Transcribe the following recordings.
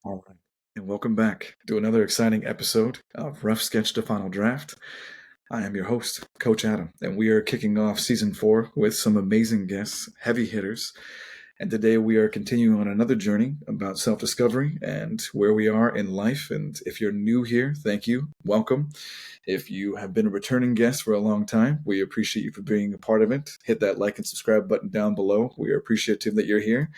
All right. And welcome back to another exciting episode of Rough Sketch to Final Draft. I am your host, Coach Adam, and we are kicking off season 4 with some amazing guests, heavy hitters. And today we are continuing on another journey about self discovery and where we are in life. And if you're new here, thank you. Welcome. If you have been a returning guest for a long time, we appreciate you for being a part of it. Hit that like and subscribe button down below. We are appreciative that you're here.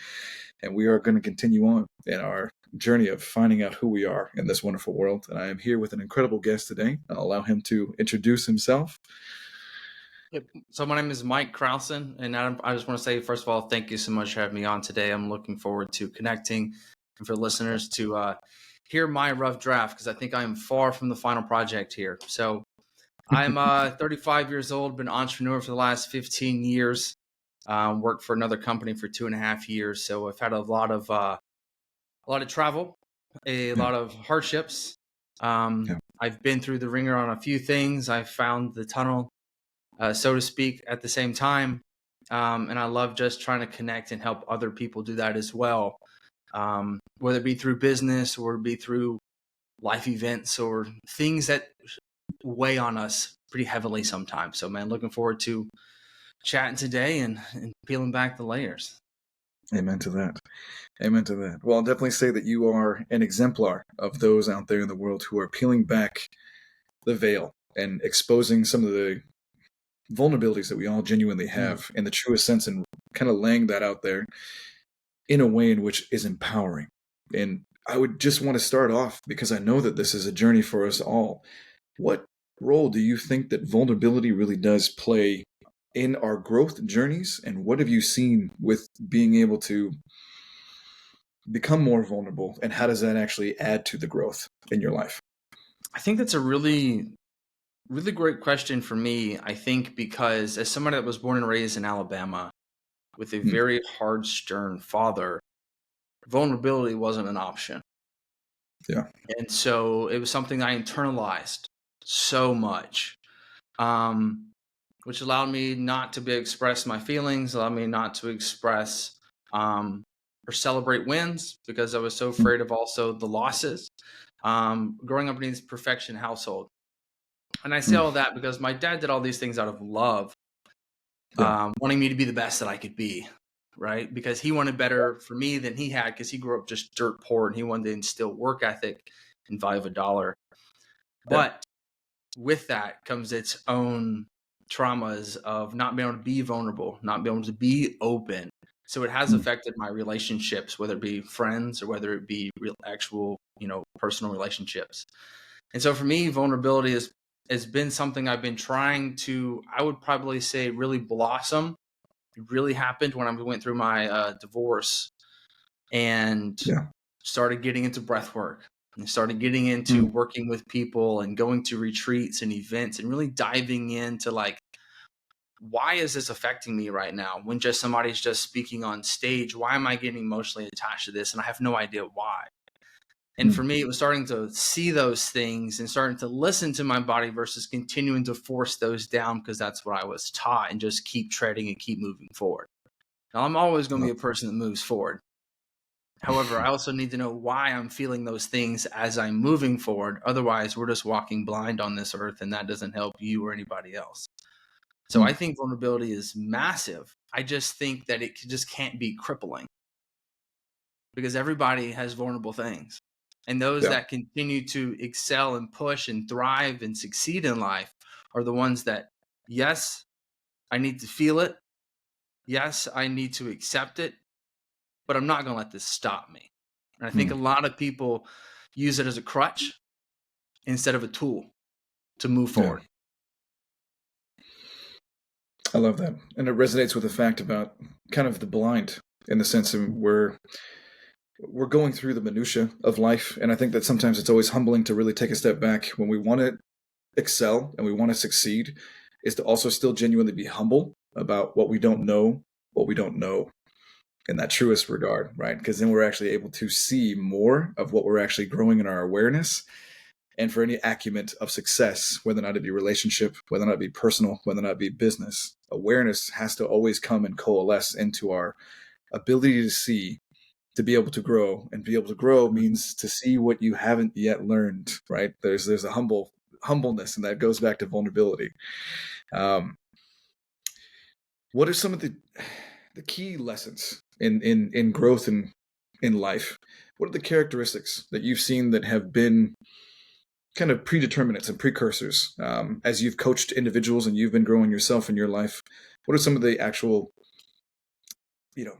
And we are going to continue on in our journey of finding out who we are in this wonderful world. And I am here with an incredible guest today. I'll allow him to introduce himself. Yep. So my name is Mike Crowson, and Adam, I just want to say, first of all, thank you so much for having me on today. I'm looking forward to connecting and for listeners to hear my rough draft, because I think I am far from the final project here. So I'm 35 years old, been an entrepreneur for the last 15 years, worked for another company for 2.5 years. So I've had a lot of travel, a lot of hardships. I've been through the ringer on a few things. I've found the tunnel, so to speak, at the same time. And I love just trying to connect and help other people do that as well. Whether it be through business or it be through life events or things that weigh on us pretty heavily sometimes. So, man, looking forward to chatting today and peeling back the layers. Amen to that. Amen to that. Well, I'll definitely say that you are an exemplar of those out there in the world who are peeling back the veil and exposing some of the vulnerabilities that we all genuinely have in the truest sense, and kind of laying that out there in a way in which is empowering. And I would just want to start off, because I know that this is a journey for us all. What role do you think that vulnerability really does play in our growth journeys? And what have you seen with being able to become more vulnerable? And how does that actually add to the growth in your life? I think that's a really great question for me. I think because as somebody that was born and raised in Alabama with a very hard, stern father, vulnerability wasn't an option. Yeah. And so it was something I internalized so much, which allowed me not to express my feelings, allowed me not to express or celebrate wins, because I was so afraid of also the losses. Growing up in this perfection household. And I say all that because my dad did all these things out of love, wanting me to be the best that I could be, right? Because he wanted better for me than he had, because he grew up just dirt poor and he wanted to instill work ethic and value of a dollar. But with that comes its own traumas of not being able to be vulnerable, not being able to be open. So it has affected my relationships, whether it be friends or whether it be real, actual, personal relationships. And so for me, vulnerability has been something I've been trying to, I would probably say, really blossom. It really happened when I went through my divorce and started getting into breath work and started getting into working with people and going to retreats and events and really diving into, like, why is this affecting me right now? When just somebody's just speaking on stage, why am I getting emotionally attached to this? And I have no idea why. And for me, it was starting to see those things and starting to listen to my body versus continuing to force those down, because that's what I was taught, and just keep treading and keep moving forward. Now, I'm always going to be a person that moves forward. However, I also need to know why I'm feeling those things as I'm moving forward. Otherwise, we're just walking blind on this earth, and that doesn't help you or anybody else. So I think vulnerability is massive. I just think that it just can't be crippling, because everybody has vulnerable things. And those that continue to excel and push and thrive and succeed in life are the ones that, yes, I need to feel it. Yes, I need to accept it, but I'm not going to let this stop me. And I think a lot of people use it as a crutch instead of a tool to move forward. I love that. And it resonates with the fact about kind of the blind, in the sense of we're going through the minutia of life. And I think that sometimes it's always humbling to really take a step back when we want to excel and we want to succeed, is to also still genuinely be humble about what we don't know in that truest regard, right? Because then we're actually able to see more of what we're actually growing in our awareness. And for any acumen of success, whether or not it be relationship, whether or not it be personal, whether or not it be business, awareness has to always come and coalesce into our ability to see to be able to grow, and be able to grow means to see what you haven't yet learned, right? There's a humbleness, and that goes back to vulnerability. Um, what are some of the key lessons in growth in life? What are the characteristics that you've seen that have been kind of predeterminants and precursors as you've coached individuals and you've been growing yourself in your life? What are some of the actual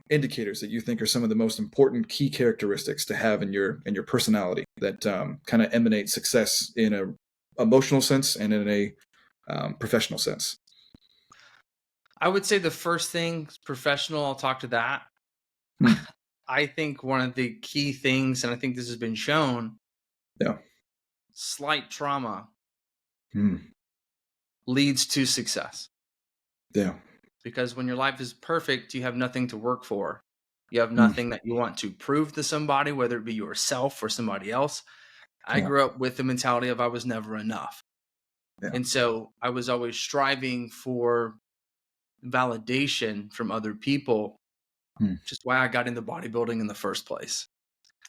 indicators that you think are some of the most important key characteristics to have in your personality that kind of emanate success in a emotional sense and in a professional sense? I would say the first thing, professional, I'll talk to that. Hmm. I think one of the key things, and I think this has been shown, Yeah. slight trauma Hmm. leads to success. Yeah. Because when your life is perfect, you have nothing to work for. You have Hmm. nothing that you want to prove to somebody, whether it be yourself or somebody else. I Yeah. grew up with the mentality of I was never enough. Yeah. And so I was always striving for validation from other people, Hmm. which is why I got into bodybuilding in the first place.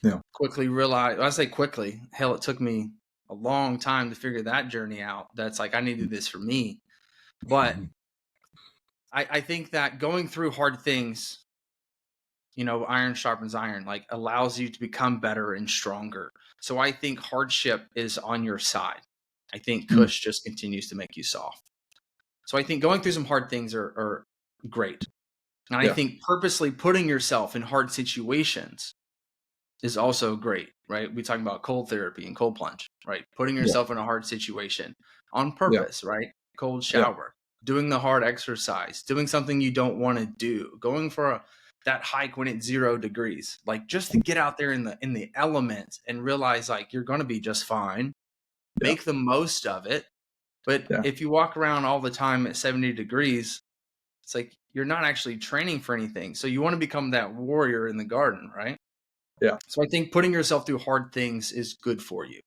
Yeah. Quickly realized, I say quickly, hell, it took me a long time to figure that journey out. That's like, I needed this for me. But Mhm. I think that going through hard things, iron sharpens iron, like allows you to become better and stronger. So I think hardship is on your side. I think Hmm. Kush just continues to make you soft. So I think going through some hard things are great. And I Yeah. think purposely putting yourself in hard situations is also great, right? We talk about cold therapy and cold plunge, right? Putting Yeah. yourself in a hard situation on Yeah. purpose, right? Cold Yeah. shower, doing the hard exercise, doing something you don't want to do, going for that hike when it's 0 degrees, like just to get out there in the elements and realize like you're going to be just fine. Yeah. Make the most of it. But Yeah. if you walk around all the time at 70 degrees, it's like you're not actually training for anything. So you want to become that warrior in the garden, right? Yeah. So I think putting yourself through hard things is good for you.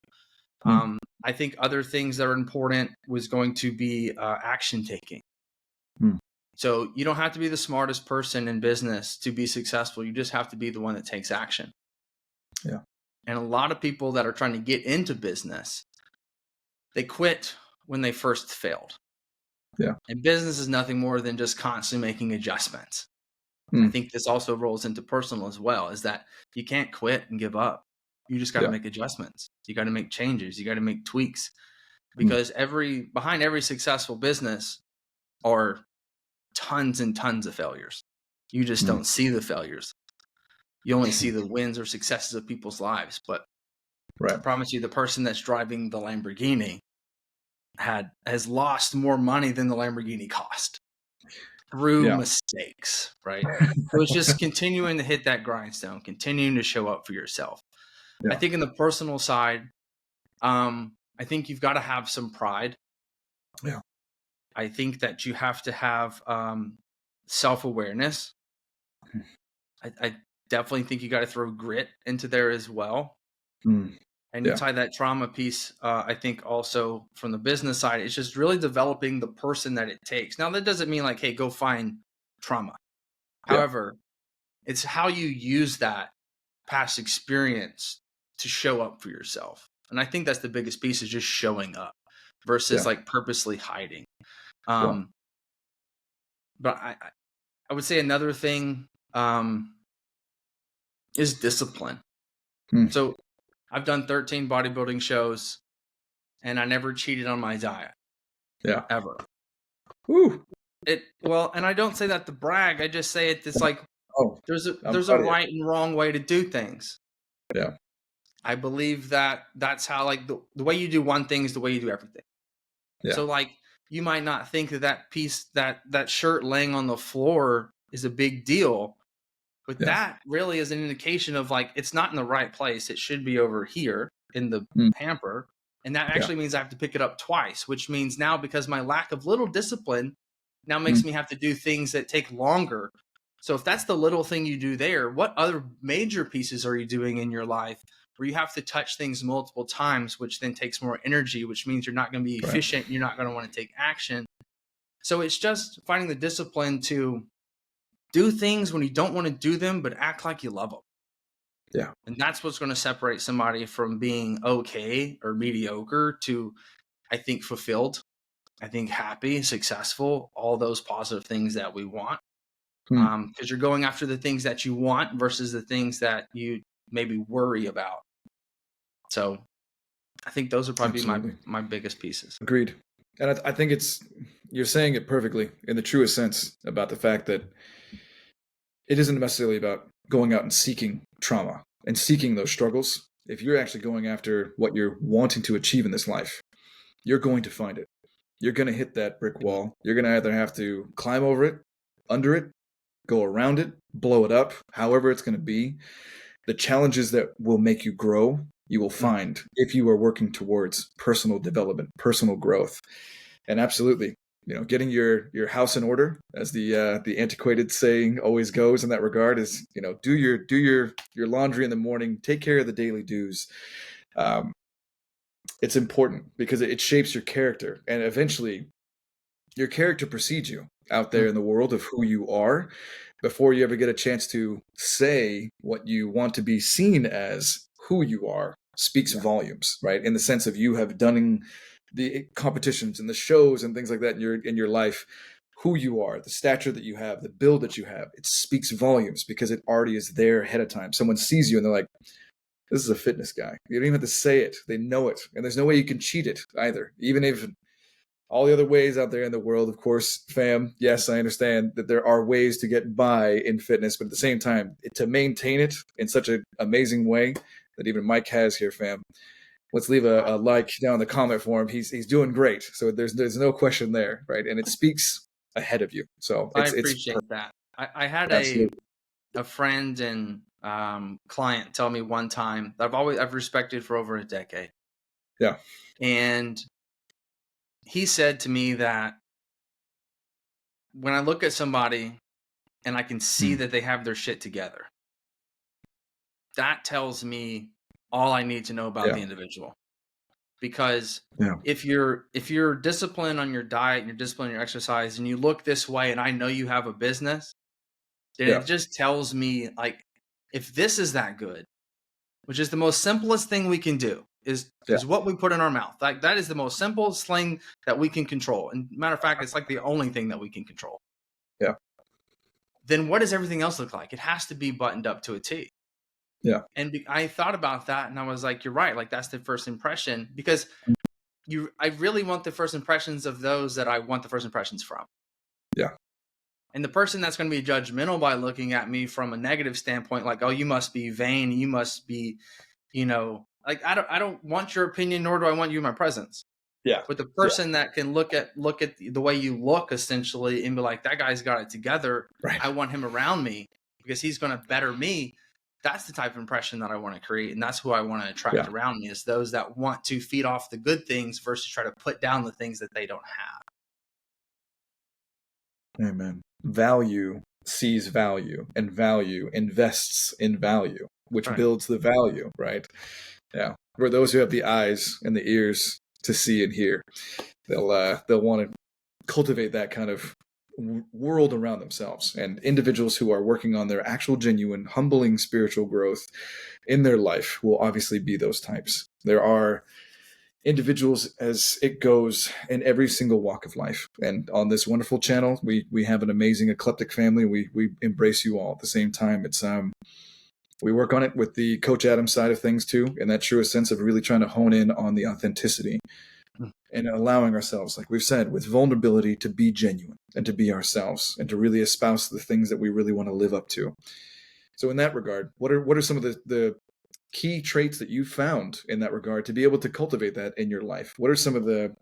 Hmm. I think other things that are important was going to be action taking. Hmm. So you don't have to be the smartest person in business to be successful. You just have to be the one that takes action. Yeah. And a lot of people that are trying to get into business, they quit when they first failed. Yeah. And business is nothing more than just constantly making adjustments. I Hmm. think this also rolls into personal as well, is that you can't quit and give up. You just got to Yeah. make adjustments. You got to make changes. You got to make tweaks, Hmm. because behind every successful business are tons and tons of failures. You just Hmm. don't see the failures. You only see the wins or successes of people's lives. But I Right. promise you, the person that's driving the Lamborghini has lost more money than the Lamborghini cost through Yeah. mistakes, right? So it's just continuing to hit that grindstone, continuing to show up for yourself. I Yeah. think in the personal side, I think you've got to have some pride. Yeah. I think that you have to have self-awareness. I definitely think you got to throw grit into there as well. Hmm. And you Yeah. tie that trauma piece, I think also from the business side, it's just really developing the person that it takes. Now, that doesn't mean like, hey, go find trauma. Yeah. However, it's how you use that past experience to show up for yourself. And I think that's the biggest piece, is just showing up versus Yeah. like purposely hiding. Yeah. But I would say another thing is discipline. Hmm. So I've done 13 bodybuilding shows and I never cheated on my diet Yeah. ever. Woo. And I don't say that to brag. I just say it's like Oh, there's I'm a proud of you. right and wrong way to do things. Yeah. I believe that that's how, like, the way you do one thing is the way you do everything. Yeah. So like you might not think that piece, that shirt laying on the floor is a big deal, but Yeah. that really is an indication of like it's not in the right place. It should be over here in the Hmm. hamper. And that Yeah. actually means I have to pick it up twice, which means now, because my lack of little discipline now Hmm. makes me have to do things that take longer. So if that's the little thing you do there, what other major pieces are you doing in your life where you have to touch things multiple times, which then takes more energy, which means you're not going to be Right. efficient. You're not going to want to take action. So it's just finding the discipline to do things when you don't want to do them, but act like you love them. Yeah. And that's what's going to separate somebody from being okay or mediocre to, I think, fulfilled, I think, happy, successful, all those positive things that we want. Hmm. Because you're going after the things that you want versus the things that you maybe worry about. So I think those would probably be Absolutely. my biggest pieces. Agreed. And I think you're saying it perfectly in the truest sense about the fact that it isn't necessarily about going out and seeking trauma and seeking those struggles. If you're actually going after what you're wanting to achieve in this life, you're going to find it. You're going to hit that brick wall. You're going to either have to climb over it, under it, go around it, blow it up, however it's going to be. The challenges that will make you grow, you will find if you are working towards personal development, personal growth. And absolutely, getting your house in order, as the antiquated saying always goes in that regard, is do your laundry in the morning, take care of the daily dues. Um, it's important because it shapes your character, and eventually your character precedes you out there in the world of who you are before you ever get a chance to say what you want to be seen as. Who you are speaks volumes, right? In the sense of you have done the competitions and the shows and things like that in your life. Who you are, the stature that you have, the build that you have, it speaks volumes because it already is there ahead of time. Someone sees you and they're like, this is a fitness guy. You don't even have to say it. They know it. And there's no way you can cheat it either. Even if all the other ways out there in the world, of course, fam, yes, I understand that there are ways to get by in fitness, but at the same time, to maintain it in such an amazing way that even Mike has here, fam. Let's leave a like down in the comment for him. He's doing great. So there's no question there, right? And it speaks ahead of you. So I it's appreciate that. I had absolutely. a friend and client tell me one time that I've respected for over a decade, Yeah. and he said to me that when I look at somebody and I can see Hmm. that they have their shit together, that tells me all I need to know about Yeah. the individual. Because Yeah. if you're disciplined on your diet and you're disciplined on your exercise and you look this way and I know you have a business, then Yeah. it just tells me, like, if this is that good, which is the most simplest thing we can do, is Yeah. what we put in our mouth. Like, that is the most simplest thing that we can control. And matter of fact, it's like the only thing that we can control. Yeah. Then what does everything else look like? It has to be buttoned up to a T. Yeah. And I thought about that and I was like, you're right. Like, that's the first impression, because I really want the first impressions of those that I want the first impressions from. Yeah. And the person that's going to be judgmental by looking at me from a negative standpoint, like, oh, you must be vain, you must be, like, I don't want your opinion, nor do I want you in my presence. Yeah. But the person that can look at the way you look, essentially, and be like, that guy's got it together, Right. I want him around me because he's going to better me. That's the type of impression that I want to create, and that's who I want to attract Yeah. around me, is those that want to feed off the good things versus try to put down the things that they don't have. Amen. Value sees value, and value invests in value, which Right. builds the value, right? Yeah. For those who have the eyes and the ears to see and hear, they'll want to cultivate that kind of world around themselves. And individuals who are working on their actual, genuine, humbling spiritual growth in their life will obviously be those types. There are individuals as it goes in every single walk of life. And on this wonderful channel, we have an amazing eclectic family. We embrace you all at the same time. It's we work on it with the Coach Adams side of things too, in that truest sense of really trying to hone in on the authenticity and allowing ourselves, like we've said, with vulnerability, to be genuine and to be ourselves and to really espouse the things that we really want to live up to. So in that regard, what are some of the key traits that you found in that regard to be able to cultivate that in your life? What are some of the,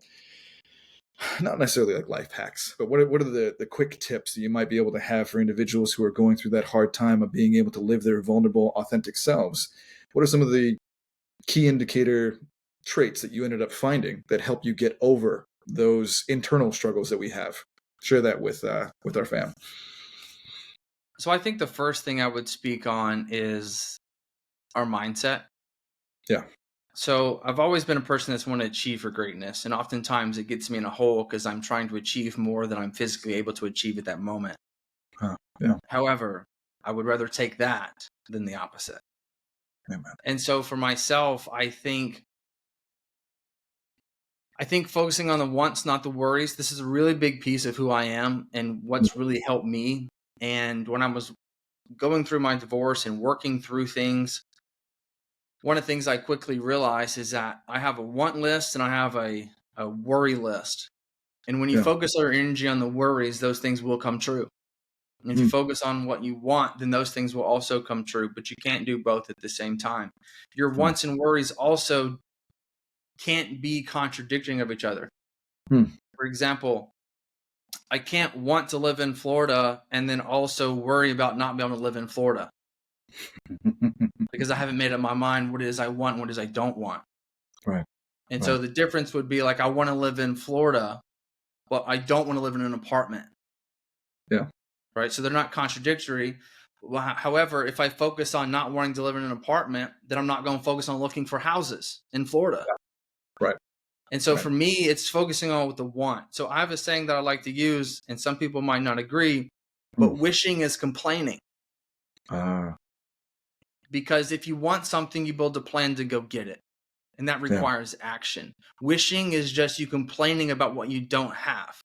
not necessarily like life hacks, but what are the quick tips that you might be able to have for individuals who are going through that hard time of being able to live their vulnerable, authentic selves? What are some of the key indicator traits that you ended up finding that help you get over those internal struggles that we have? Share that with our fam. So I think the first thing I would speak on is our mindset. Yeah. So I've always been a person that's wanted to achieve for greatness. And oftentimes it gets me in a hole because I'm trying to achieve more than I'm physically able to achieve at that moment. Yeah. However, I would rather take that than the opposite. Amen. And so for myself, I think focusing on the wants, not the worries, this is a really big piece of who I am and what's really helped me. And when I was going through my divorce and working through things, one of the things I quickly realized is that I have a want list and I have a worry list. And when you Yeah. focus your energy on the worries, those things will come true. And if you focus on what you want, then those things will also come true, but you can't do both at the same time. Your wants and worries also can't be contradicting of each other. For example, I can't want to live in Florida and then also worry about not being able to live in Florida because I haven't made up my mind what it is I want and what it is I don't want. Right. And so the difference would be like, I want to live in Florida, but I don't want to live in an apartment. Yeah. Right. So they're not contradictory. However, if I focus on not wanting to live in an apartment, then I'm not going to focus on looking for houses in Florida. Right. And so for me, it's focusing on what the want. So I have a saying that I like to use, and some people might not agree, but wishing is complaining. Because if you want something, you build a plan to go get it. And that requires action. Wishing is just you complaining about what you don't have.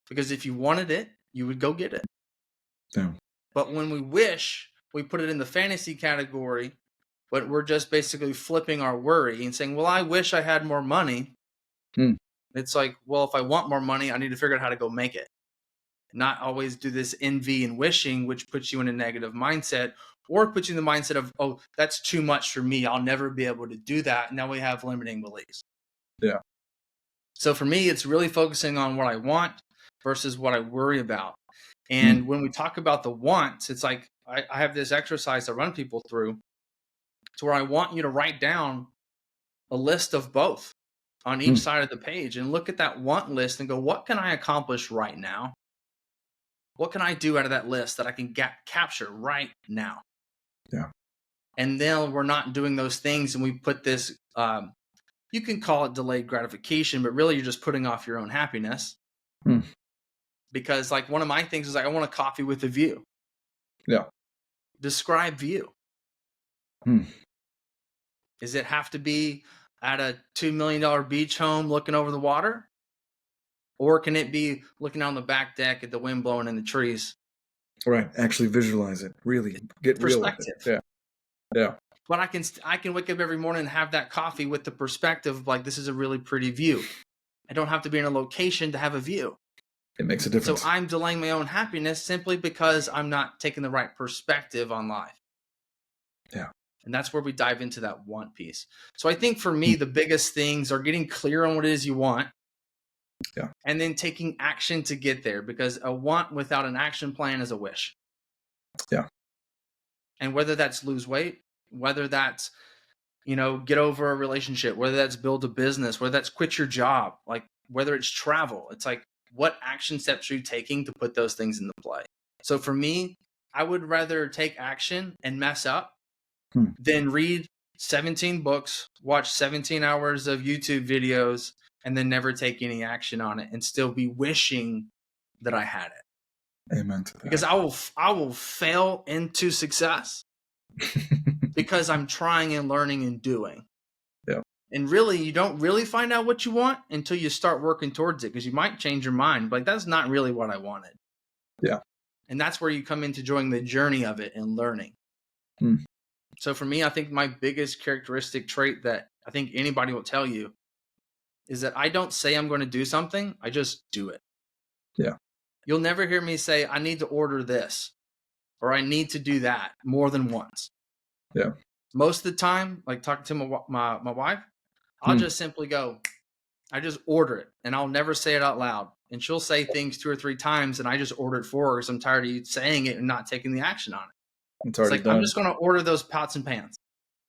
Because if you wanted it, you would go get it. Yeah. But when we wish, we put it in the fantasy category, but we're just basically flipping our worry and saying, well, I wish I had more money. It's like, well, if I want more money, I need to figure out how to go make it. Not always do this envy and wishing, which puts you in a negative mindset, or puts you in the mindset of, oh, that's too much for me. I'll never be able to do that. Now we have limiting beliefs. Yeah. So for me, it's really focusing on what I want versus what I worry about. And when we talk about the wants, it's like I have this exercise I run people through to where I want you to write down a list of both on each side of the page and look at that want list and go, what can I accomplish right now? What can I do out of that list that I can capture right now? Yeah. And then we're not doing those things, and we put this, you can call it delayed gratification, but really you're just putting off your own happiness. Because like one of my things is like, I want a coffee with a view. Yeah. Describe view. Does it have to be at a $2 million beach home looking over the water? Or can it be looking on the back deck at the wind blowing in the trees? Right. Actually visualize it. Really get real with it. Yeah. Yeah. But I can wake up every morning and have that coffee with the perspective of like, this is a really pretty view. I don't have to be in a location to have a view. It makes a difference. So I'm delaying my own happiness simply because I'm not taking the right perspective on life. Yeah. And that's where we dive into that want piece. So I think for me, the biggest things are getting clear on what it is you want. Yeah. And then taking action to get there, because a want without an action plan is a wish. Yeah. And whether that's lose weight, whether that's, get over a relationship, whether that's build a business, whether that's quit your job, like whether it's travel, it's like, what action steps are you taking to put those things into play? So for me, I would rather take action and mess up than read 17 books, watch 17 hours of YouTube videos, and then never take any action on it and still be wishing that I had it. Amen to that. Because I will fail into success because I'm trying and learning and doing. Yeah. And really, you don't really find out what you want until you start working towards it, because you might change your mind. Like, that's not really what I wanted. Yeah. And that's where you come into enjoying the journey of it and learning. So for me, I think my biggest characteristic trait that I think anybody will tell you is that I don't say I'm going to do something. I just do it. Yeah. You'll never hear me say, I need to order this or I need to do that more than once. Yeah. Most of the time, like talking to my wife, I'll just simply go, I just order it, and I'll never say it out loud. And she'll say things 2 or 3 times, and I just order it for her because I'm tired of you saying it and not taking the action on it. It's already like, done. I'm just going to order those pots and pans.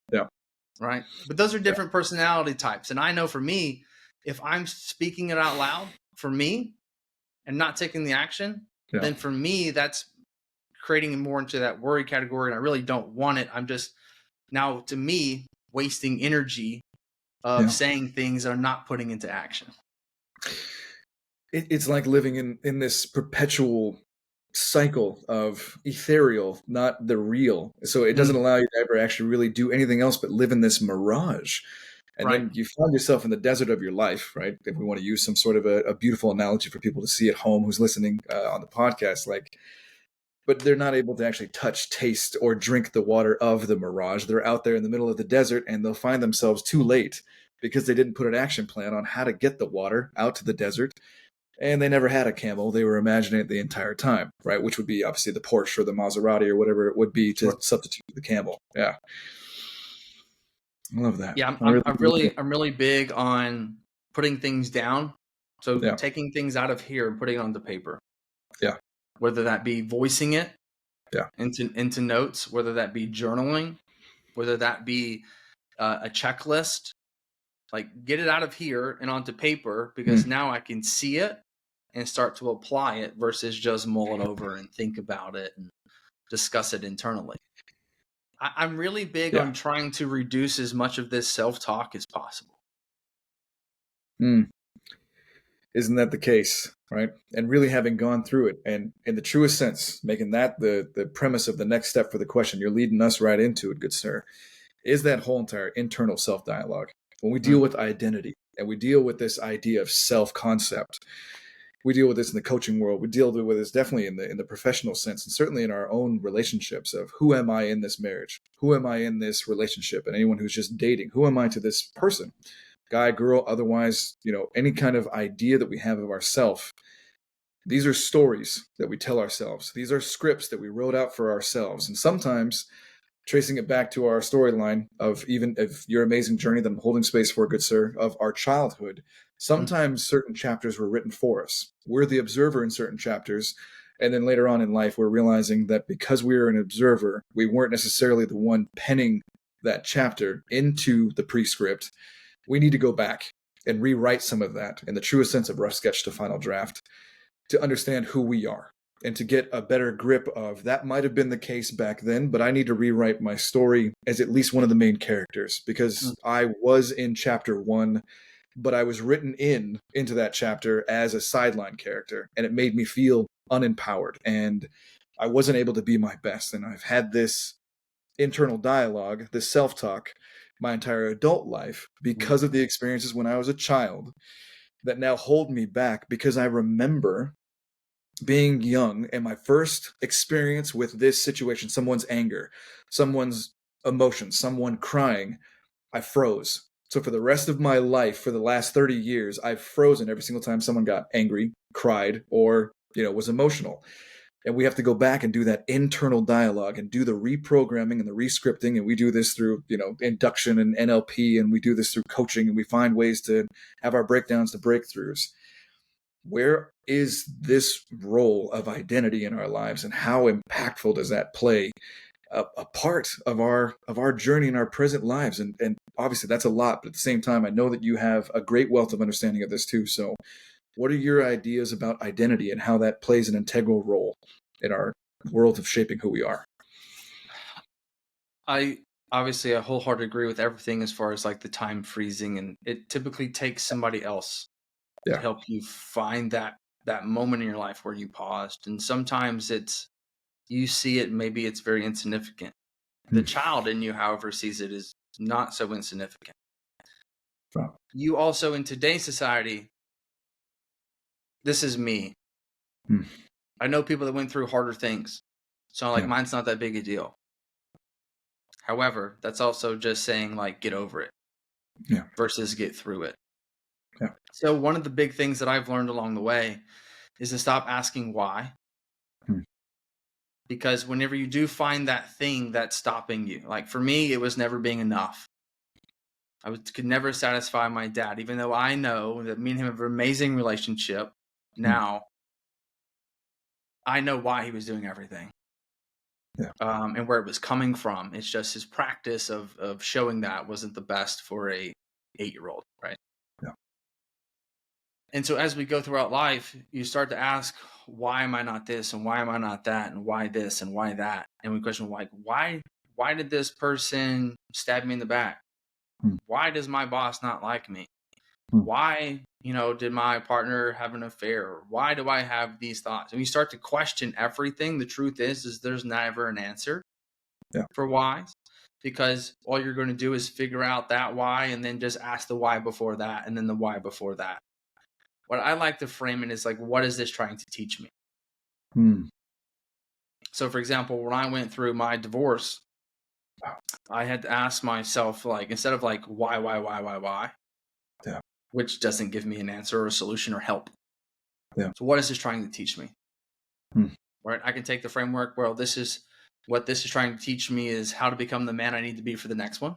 Yeah. Right. But those are different personality types. And I know for me, if I'm speaking it out loud for me and not taking the action, then for me, that's creating more into that worry category. And I really don't want it. I'm just now, to me, wasting energy of saying things that I'm not putting into action. It's like living in this perpetual cycle of ethereal, not the real. So it doesn't Mm, allow you to ever actually really do anything else but live in this mirage. And right. then you find yourself in the desert of your life, right? If we want to use some sort of a beautiful analogy for people to see at home who's listening on the podcast, like, but they're not able to actually touch, taste, or drink the water of the mirage. They're out there in the middle of the desert and they'll find themselves too late because they didn't put an action plan on how to get the water out to the desert. And they never had a camel. They were imagining it the entire time, right? Which would be obviously the Porsche or the Maserati or whatever it would be to Sure. substitute the camel. Yeah. I love that. Yeah, I really, really, I'm really big on putting things down. So yeah. taking things out of here and putting it onto paper, Yeah. whether that be voicing it Yeah. into notes, whether that be journaling, whether that be a checklist. Like get it out of here and onto paper because Mm. now I can see it and start to apply it versus just mull it over and think about it and discuss it internally. I'm really big Yeah. on trying to reduce as much of this self-talk as possible. Mm. Isn't that the case, right? And really having gone through it and in the truest sense, making that the premise of the next step for the question, you're leading us right into it, good sir, is that whole entire internal self-dialogue. When we deal Mm, with identity and we deal with this idea of self-concept, we deal with this in the coaching world. We deal with this definitely in the professional sense, and certainly in our own relationships of who am I in this marriage? Who am I in this relationship? And anyone who's just dating, who am I to this person? Guy, girl, otherwise, any kind of idea that we have of ourself. These are stories that we tell ourselves. These are scripts that we wrote out for ourselves. And sometimes tracing it back to our storyline of even of your amazing journey that I'm holding space for, good sir, of our childhood, mm, sometimes certain chapters were written for us. We're the observer in certain chapters. And then later on in life, we're realizing that because we were an observer, we weren't necessarily the one penning that chapter into the prescript. We need to go back and rewrite some of that in the truest sense of rough sketch to final draft to understand who we are and to get a better grip of that might have been the case back then, but I need to rewrite my story as at least one of the main characters mm, because I was in chapter one, but I was written into that chapter as a sideline character, and it made me feel unempowered and I wasn't able to be my best. And I've had this internal dialogue, this self-talk, my entire adult life mm, because of the experiences when I was a child that now hold me back because I remember being young and my first experience with this situation, someone's anger, someone's emotion, someone crying, I froze. So for the rest of my life, for the last 30 years, I've frozen every single time someone got angry, cried, or, was emotional. And we have to go back and do that internal dialogue and do the reprogramming and the rescripting. And we do this through, induction and NLP, and we do this through coaching, and we find ways to have our breakdowns to breakthroughs. Where is this role of identity in our lives, and how impactful does that play a part of our journey in our present lives? And obviously that's a lot, but at the same time, I know that you have a great wealth of understanding of this too. So what are your ideas about identity and how that plays an integral role in our world of shaping who we are? I obviously I wholeheartedly agree with everything as far as like the time freezing, and it typically takes somebody else to Yeah. help you find that moment in your life where you paused. And sometimes it's you see it, maybe it's very insignificant. The Hmm. child in you, however, sees it as not so insignificant. Wow. You also in today's society, this is me. Hmm. I know people that went through harder things. So like Yeah. mine's not that big a deal. However, that's also just saying like get over it Yeah. versus get through it. Yeah. So one of the big things that I've learned along the way is to stop asking why. Hmm. Because whenever you do find that thing that's stopping you, like for me, it was never being enough. Could never satisfy my dad, even though I know that me and him have an amazing relationship. Hmm. Now, I know why he was doing everything. Yeah. And where it was coming from. It's just his practice of showing that wasn't the best for a 8-year-old, right? Yeah. And so as we go throughout life, you start to ask, why am I not this and why am I not that and why this and why that? And we question like, why did this person stab me in the back? Hmm. Why does my boss not like me? Hmm. Why did my partner have an affair? Why do I have these thoughts? And you start to question everything. The truth is there's never an answer Yeah. for whys, because all you're going to do is figure out that why and then just ask the why before that and then the why before that. What I like to frame it is like, what is this trying to teach me? Hmm. So, for example, when I went through my divorce, I had to ask myself, like, instead of like, why, Yeah. which doesn't give me an answer or a solution or help. Yeah. So what is this trying to teach me? Hmm. Right? I can take the framework, well, what this is trying to teach me is how to become the man I need to be for the next one.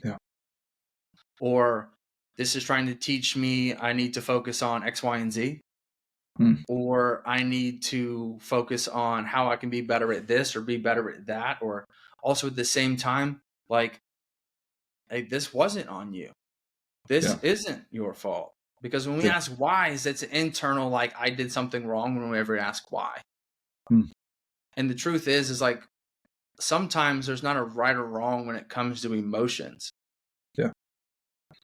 Yeah. Or this is trying to teach me I need to focus on X, Y, and Z. Hmm. Or I need to focus on how I can be better at this or be better at that. Or also at the same time, like, hey, this wasn't on you. This isn't your fault. Because when we ask whys, it's internal, like I did something wrong when we ever ask why. Hmm. And the truth is like sometimes there's not a right or wrong when it comes to emotions. Yeah.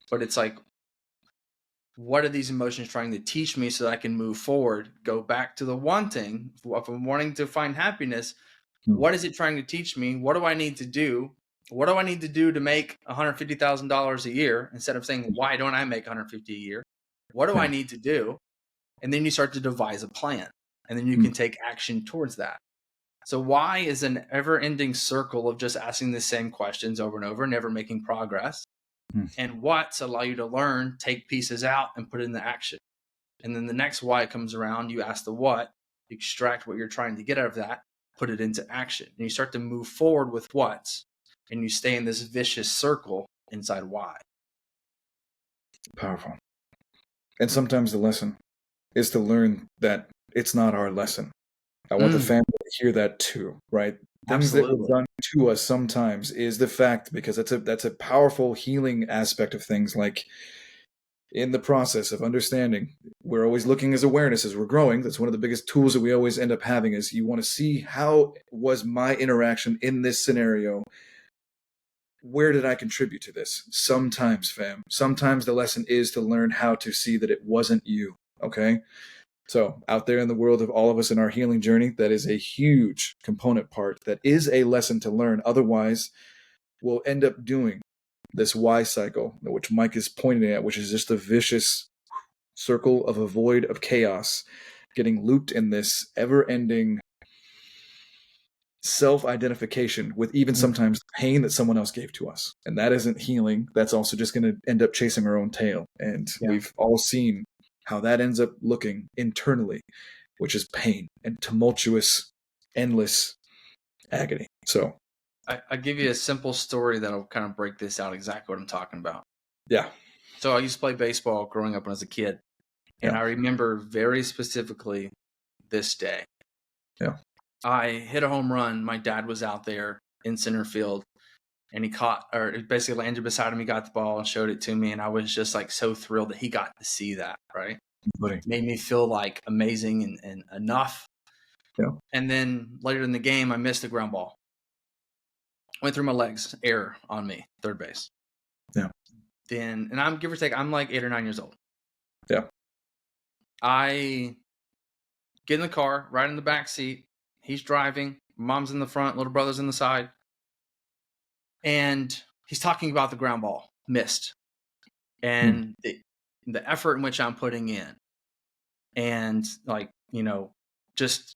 But it's like, what are these emotions trying to teach me so that I can move forward? Go back to the wanting. If I'm wanting to find happiness, what is it trying to teach me? What do I need to do? What do I need to do to make $150,000 a year? Instead of saying, why don't I make $150,000 a year? What do I need to do? And then you start to devise a plan, and then you can take action towards that. So why is an ever-ending circle of just asking the same questions over and over, never making progress? And what's allow you to learn, take pieces out, and put it into action. And then the next why comes around, you ask the what, extract what you're trying to get out of that, put it into action. And you start to move forward with what's, and you stay in this vicious circle inside why. Powerful. And sometimes the lesson is to learn that it's not our lesson. I want the family to hear that too, right? Things that were done to us sometimes is the fact, because that's a powerful healing aspect of things. Like in the process of understanding, we're always looking as awareness as we're growing. That's one of the biggest tools that we always end up having is you want to see how was my interaction in this scenario. Where did I contribute to this? Sometimes, fam. Sometimes the lesson is to learn how to see that it wasn't you. Okay? So, out there in the world of all of us in our healing journey, that is a huge component part. That is a lesson to learn. Otherwise, we'll end up doing this why cycle, which Mike is pointing at, which is just a vicious circle of a void of chaos, getting looped in this ever-ending self-identification with even sometimes the pain that someone else gave to us. And that isn't healing. That's also just going to end up chasing our own tail. And we've all seen how that ends up looking internally, which is pain and tumultuous, endless agony. So I'll give you a simple story that'll kind of break this out exactly what I'm talking about. Yeah. So I used to play baseball growing up when I was a kid. And I remember very specifically this day. Yeah. I hit a home run. My dad was out there in center field, and he caught, or it basically landed beside him. He got the ball and showed it to me. And I was just like so thrilled that he got to see that, right? Made me feel like amazing and enough. Yeah. And then later in the game, I missed a ground ball. Went through my legs, error on me, third base. Yeah. Then, and I'm give or take, I'm like 8 or 9 years old. Yeah. I get in the car, right in the back seat. He's driving. Mom's in the front, little brother's in the side. And he's talking about the ground ball missed and the effort in which I'm putting in. And like, you just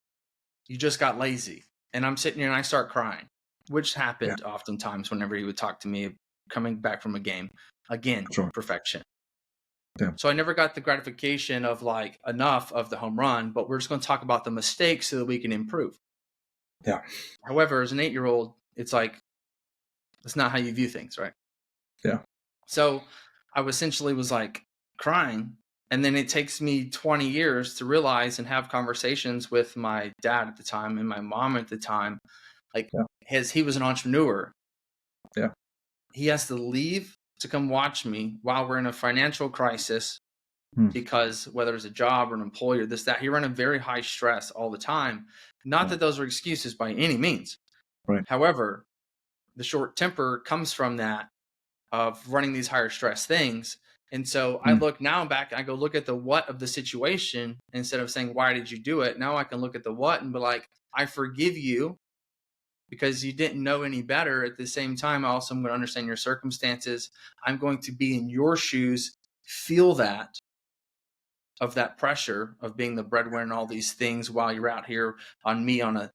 got lazy. And I'm sitting here and I start crying, which happened oftentimes whenever he would talk to me coming back from a game. Again, perfection. Yeah. So I never got the gratification of like enough of the home run, but we're just going to talk about the mistakes so that we can improve. Yeah. However, as an 8-year-old, it's like, that's not how you view things, right? Yeah. So I essentially was like crying. And then it takes me 20 years to realize and have conversations with my dad at the time and my mom at the time. Like he was an entrepreneur. Yeah. He has to leave to come watch me while we're in a financial crisis because whether it's a job or an employer, this, that, he ran a very high stress all the time. Not that those are excuses by any means. Right. However, the short temper comes from that of running these higher stress things. And so I look now back, I go look at the what of the situation instead of saying, why did you do it? Now I can look at the what and be like, I forgive you because you didn't know any better. At the same time, also, I'm going to understand your circumstances. I'm going to be in your shoes, feel that of that pressure of being the breadwinner and all these things while you're out here on me on a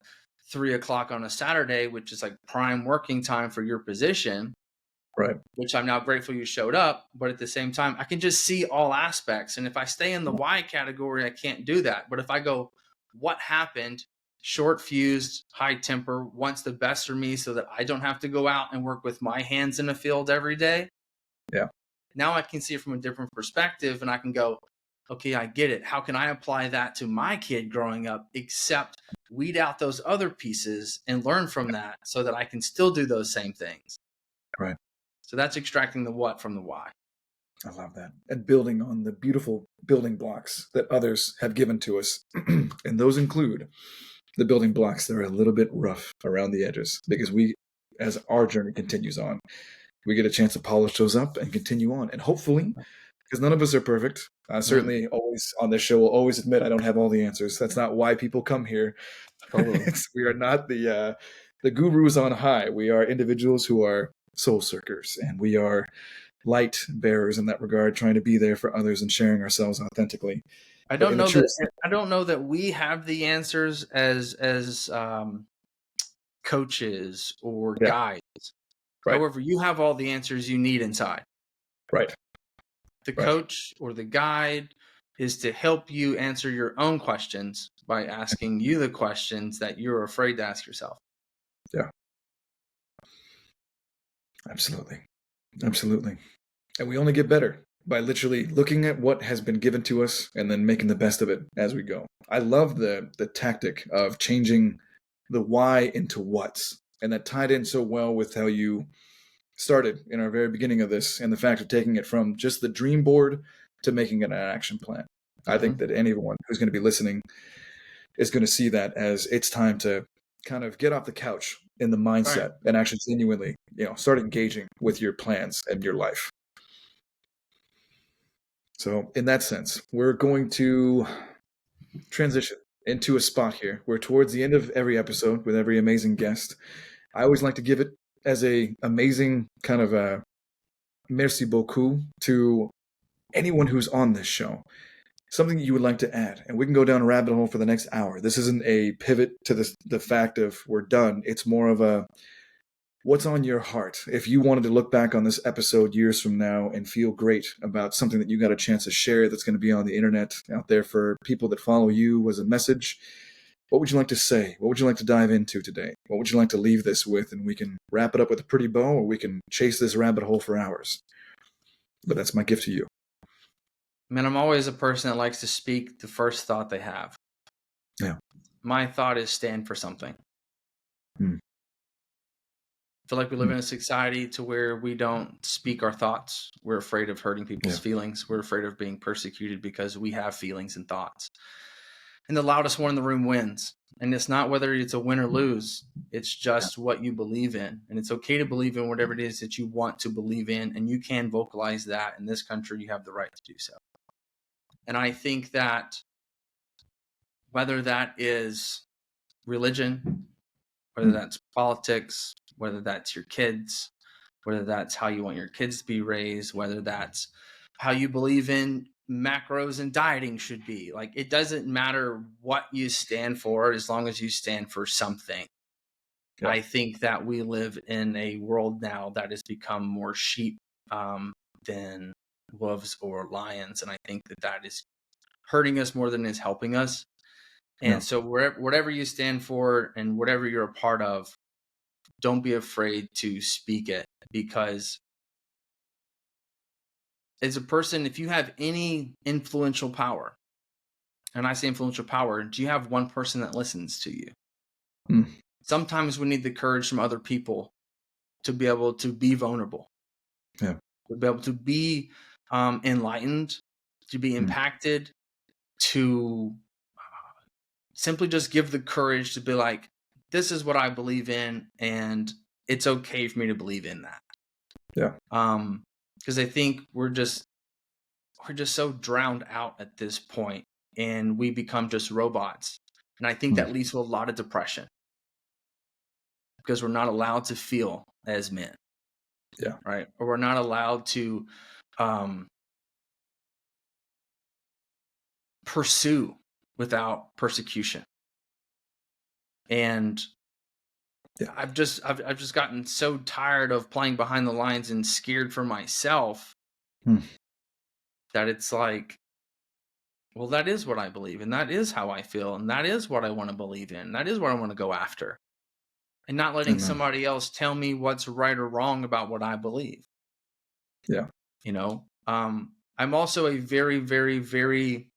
3:00 on a Saturday, which is like prime working time for your position. Right. Which I'm now grateful you showed up, but at the same time, I can just see all aspects. And if I stay in the why category, I can't do that. But if I go, what happened? Short fused, high temper, wants the best for me so that I don't have to go out and work with my hands in the field every day. Yeah. Now I can see it from a different perspective and I can go, okay, I get it. How can I apply that to my kid growing up, except weed out those other pieces and learn from that so that I can still do those same things. Right. So that's extracting the what from the why. I love that. And building on the beautiful building blocks that others have given to us. And those include the building blocks that are a little bit rough around the edges, because we, as our journey continues on, we get a chance to polish those up and continue on. And hopefully, because none of us are perfect, I certainly always on this show will always admit I don't have all the answers. That's not why people come here. Totally. We are not the gurus on high. We are individuals who are soul seekers, and we are light bearers in that regard, trying to be there for others and sharing ourselves authentically. I But don't in the know truest, that I don't know that we have the answers as coaches or yeah, guides. right, However, you have all the answers you need inside. right, The right, coach or the guide is to help you answer your own questions by asking you the questions that you're afraid to ask yourself. yeah, absolutely, absolutely. And we only get better by literally looking at what has been given to us and then making the best of it as we go. I love the tactic of changing the why into what's, and that tied in so well with how you started in our very beginning of this, and the fact of taking it from just the dream board to making it an action plan. I think that anyone who's going to be listening is going to see that as it's time to kind of get off the couch in the mindset Right. and actually genuinely, start engaging with your plans and your life. So in that sense, we're going to transition into a spot here where towards the end of every episode with every amazing guest, I always like to give it as a amazing kind of a merci beaucoup to anyone who's on this show. Something you would like to add, and we can go down a rabbit hole for the next hour. This isn't a pivot to the fact of we're done. It's more of a what's on your heart. If you wanted to look back on this episode years from now and feel great about something that you got a chance to share that's going to be on the internet out there for people that follow you as a message, what would you like to say? What would you like to dive into today? What would you like to leave this with? And we can wrap it up with a pretty bow, or we can chase this rabbit hole for hours. But that's my gift to you. Man, I'm always a person that likes to speak the first thought they have. Yeah. My thought is stand for something. I feel like we live in a society to where we don't speak our thoughts. We're afraid of hurting people's feelings. We're afraid of being persecuted because we have feelings and thoughts. And the loudest one in the room wins. And it's not whether it's a win or lose. It's just what you believe in. And it's okay to believe in whatever it is that you want to believe in. And you can vocalize that. In this country, you have the right to do so. And I think that whether that is religion, whether that's politics, whether that's your kids, whether that's how you want your kids to be raised, whether that's how you believe in macros and dieting should be. Like, it doesn't matter what you stand for as long as you stand for something. Yeah. I think that we live in a world now that has become more sheep than wolves or lions. And I think that is hurting us more than it's helping us. And so whatever you stand for and whatever you're a part of, don't be afraid to speak it, because as a person, if you have any influential power, and I say influential power, do you have one person that listens to you? Sometimes we need the courage from other people to be able to be vulnerable, to be able to be enlightened, to be impacted, to simply just give the courage to be like, this is what I believe in, and it's okay for me to believe in that. Yeah. Because I think we're just we're just so drowned out at this point, and we become just robots. And I think that leads to a lot of depression because we're not allowed to feel as men. Yeah. Right. Or we're not allowed to pursue without persecution. And I've just gotten so tired of playing behind the lines and scared for myself that it's like, well, that is what I believe, and that is how I feel, and that is what I want to believe in. That is what I want to go after. And not letting somebody else tell me what's right or wrong about what I believe. Yeah. You know, I'm also a very, very, very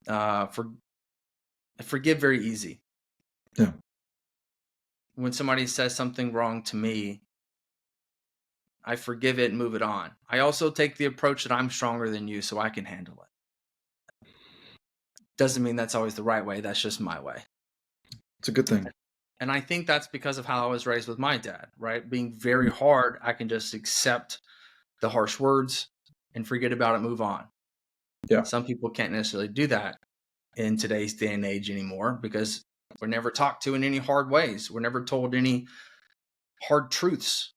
I forgive very easy. Yeah. When somebody says something wrong to me, I forgive it and move it on. I also take the approach that I'm stronger than you, so I can handle it. Doesn't mean that's always the right way. That's just my way. It's a good thing. And I think that's because of how I was raised with my dad, right? Being very hard, I can just accept the harsh words and forget about it, move on. Yeah. Some people can't necessarily do that in today's day and age anymore because we're never talked to in any hard ways. We're never told any hard truths.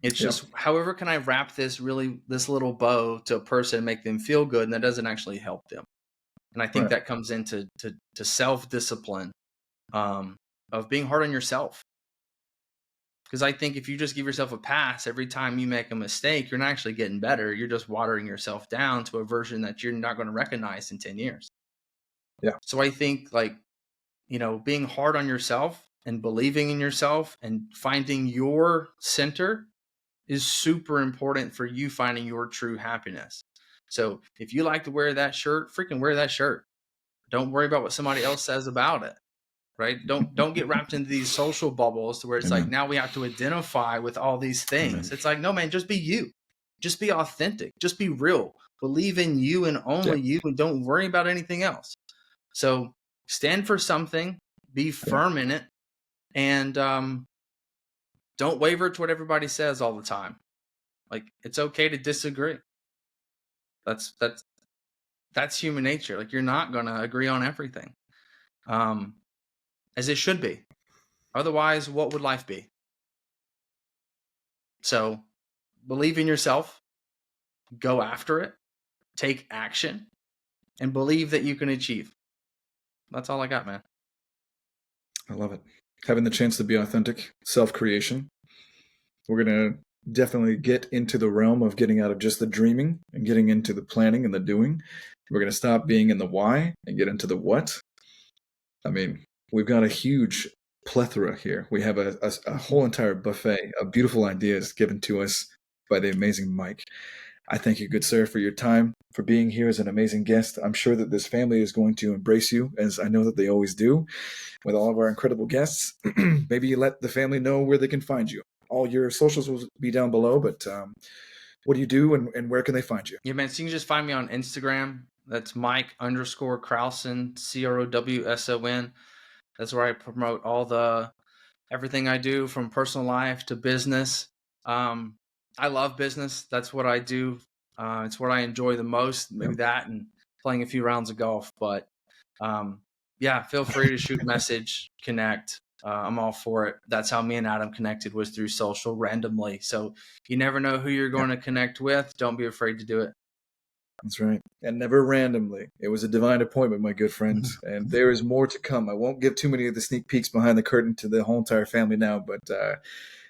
It's just, however can I wrap this little bow to a person and make them feel good, and that doesn't actually help them. And I think that comes into to self-discipline of being hard on yourself. Because I think if you just give yourself a pass every time you make a mistake, you're not actually getting better. You're just watering yourself down to a version that you're not going to recognize in 10 years. Yeah. So I think, like, you know, being hard on yourself and believing in yourself and finding your center is super important for you finding your true happiness. So if you like to wear that shirt, freaking wear that shirt. Don't worry about what somebody else says about it. Right? Don't get wrapped into these social bubbles to where it's like now we have to identify with all these things. It's like, no, man, just be you. Just be authentic. Just be real. Believe in you and only you, and don't worry about anything else. So stand for something, be firm in it, and don't waver to what everybody says all the time. Like, it's okay to disagree. That's human nature. Like, you're not gonna agree on everything. As it should be. Otherwise, what would life be? So believe in yourself, go after it, take action, and believe that you can achieve. That's all I got, man. I love it. Having the chance to be authentic, self-creation. We're going to definitely get into the realm of getting out of just the dreaming and getting into the planning and the doing. We're going to stop being in the why and get into the what. I mean, we've got a huge plethora here. We have a whole entire buffet of beautiful ideas given to us by the amazing Mike. I thank you, good sir, for your time, for being here as an amazing guest. I'm sure that this family is going to embrace you, as I know that they always do, with all of our incredible guests. Maybe you let the family know where they can find you. All your socials will be down below, but what do you do and where can they find you? Yeah, man, so you can just find me on Instagram. That's Mike_Crowson, CROWSON. That's where I promote everything I do from personal life to business. I love business. That's what I do. It's what I enjoy the most. Maybe that and playing a few rounds of golf. But yeah, feel free to shoot a message, connect. I'm all for it. That's how me and Adam connected, was through social randomly. So you never know who you're going to connect with. Don't be afraid to do it. That's right. And never randomly. It was a divine appointment, my good friend. And there is more to come. I won't give too many of the sneak peeks behind the curtain to the whole entire family now, but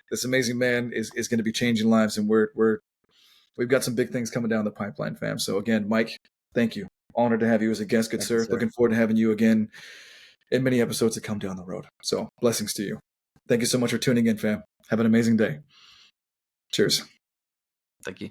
this amazing man is going to be changing lives, and we've got some big things coming down the pipeline, fam. So again, Mike, thank you. Honored to have you as a guest, good sir. Looking forward to having you again in many episodes that come down the road. So blessings to you. Thank you so much for tuning in, fam. Have an amazing day. Cheers. Thank you.